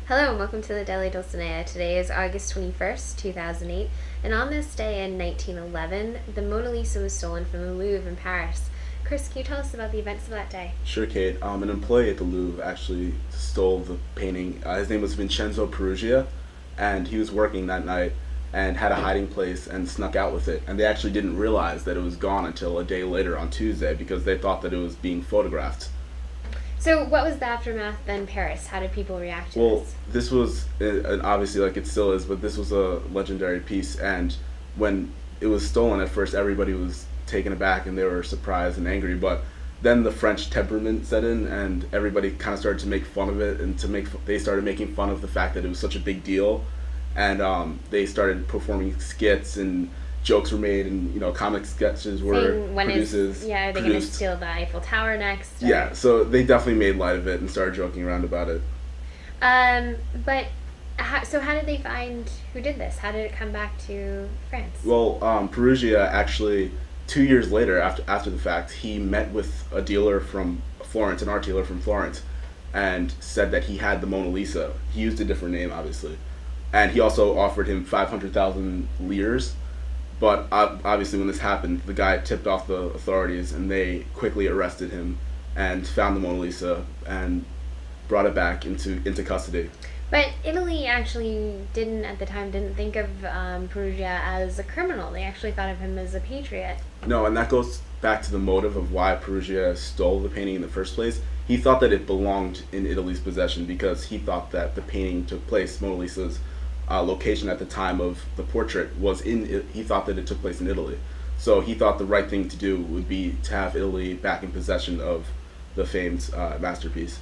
Hello and welcome to the Daily Dulcinea. Today is August 21st, 2008, and on this day in 1911, the Mona Lisa was stolen from the Louvre in Paris. Chris, can you tell us about the events of that day? Sure, Kate. An employee at the Louvre actually stole the painting. His name was Vincenzo Peruggia, and he was working that night and had a hiding place and snuck out with it. And they actually didn't realize that it was gone until a day later on Tuesday because they thought that it was being photographed. So what was the aftermath then in Paris? How did people react to Well, this? this was, and obviously, like it still is, but this was a legendary piece. And when it was stolen at first, everybody was taken aback and they were surprised and angry. But then the French temperament set in, and everybody kind of started to make fun of it, and they started making fun of the fact that it was such a big deal, and they started performing skits and jokes were made, and comic sketches were Saying when produced. are they going to steal the Eiffel Tower next? Or... Yeah, so they definitely made light of it and started joking around about it. But how did they find who did this? How did it come back to France? Well, Perugia actually 2 years later, after the fact, he met with a dealer from Florence, an art dealer from Florence, and said that he had the Mona Lisa. He used a different name, obviously, and he also offered him 500,000 liras. But obviously, when this happened, the guy tipped off the authorities, and they quickly arrested him and found the Mona Lisa and brought it back into custody. But Italy actually didn't think of Perugia as a criminal. They actually thought of him as a patriot. No, and that goes back to the motive of why Perugia stole the painting in the first place. He thought that it belonged in Italy's possession because he thought that the painting took place, Mona Lisa's location at the time of the portrait was he thought that it took place in Italy. So he thought the right thing to do would be to have Italy back in possession of the famed masterpiece.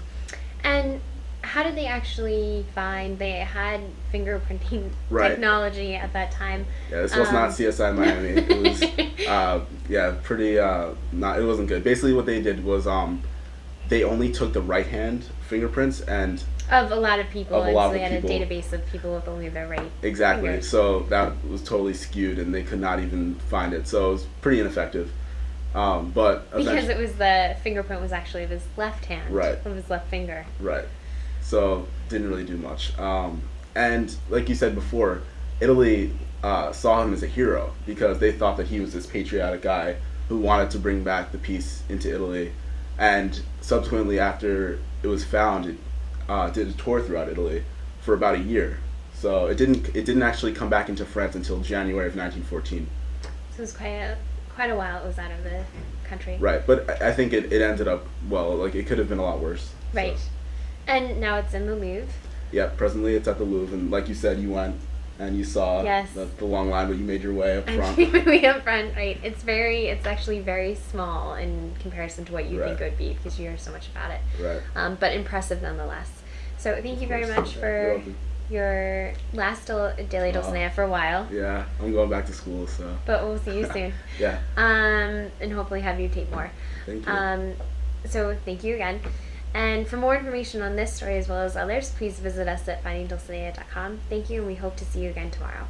And how did they actually find, they had fingerprinting technology at that time? Yeah, this was not CSI Miami. It was, pretty, not, it wasn't good. Basically what they did was they only took the right hand fingerprints and of a lot of people, of a lot of they had people. A database of people with only their right Exactly. fingers. So that was totally skewed, and they could not even find it. So it was pretty ineffective. But because it was the fingerprint was actually of his left hand, right, of his left finger. Right. So didn't really do much. And like you said before, Italy saw him as a hero because they thought that he was this patriotic guy who wanted to bring back the peace into Italy. And subsequently, after it was found, it did a tour throughout Italy for about a year. So it didn't actually come back into France until January of 1914. So it was quite a while it was out of the country. Right, but I think it ended up well. Like it could have been a lot worse. Right, so. And now it's in the Louvre. Yeah, presently it's at the Louvre, and like you said, you went and you saw the long line, but you made your way up front. I made my way up front, right. It's actually very small in comparison to what you think it would be because you hear so much about it. Right. But impressive nonetheless. So thank you very much for your last Daily Dulcinea for a while. Yeah, I'm going back to school, so. But we'll see you soon. Yeah. And hopefully have you tape more. Thank you. So thank you again. And for more information on this story as well as others, please visit us at findingdulcinea.com. Thank you, and we hope to see you again tomorrow.